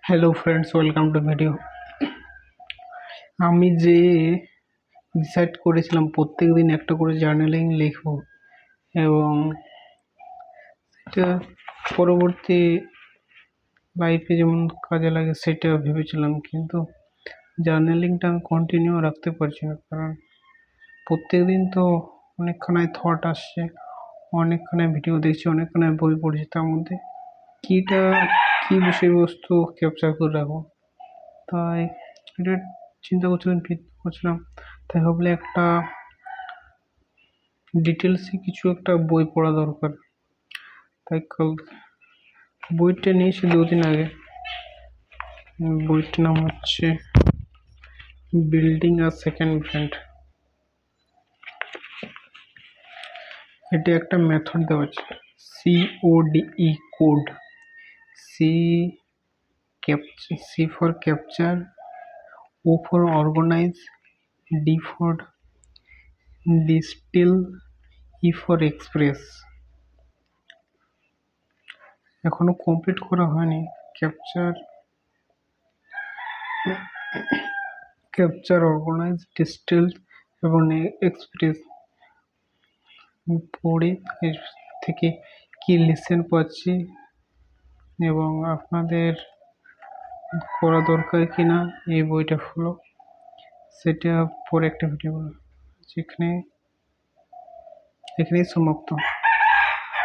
Hello friends, welcome to video. আমি যে decide করেছিলাম প্রত্যেক দিন একটা করে জার্নালিং লিখব এবং এটা পরবর্তী লাইফে যেমন কাজে লাগে সেটা ভেবেছিলাম, কিন্তু জার্নালিংটা আমি কন্টিনিউ রাখতে পারছি না, কারণ প্রত্যেক দিন তো অনেকখানায় থট আসছে, অনেকখানায় ভিডিও দেখছি, অনেকখানায় বই পড়ছি, তার মধ্যে কী বিষয়বস্তু ক্যাপচার করে রাখবো। তাই এটা চিন্তা করছিলাম, তাই ভাবলে একটা ডিটেলসে কিছু একটা বই পড়া দরকার। তাই বইটা নিয়েছি 2 দিন আগে। বইটার নাম হচ্ছে বিল্ডিং আ সেকেন্ড ব্র্যান্ড। এটা একটা মেথড দেওয়া আছে, CODE code. C for capture, O for organize, D for distill, E for express। এখনো কমপ্লিট করা হয়নি। ক্যাপচার, অর্গানাইজ, ডিস্টিল এবং এক্সপ্রেস পড়ে এর থেকে কি লেসন পাচ্ছি এবং আপনাদের করা দরকার কিনা এই বইটা হলো, সেটা পরে একটা ভিডিও এখানেই সমাপ্ত।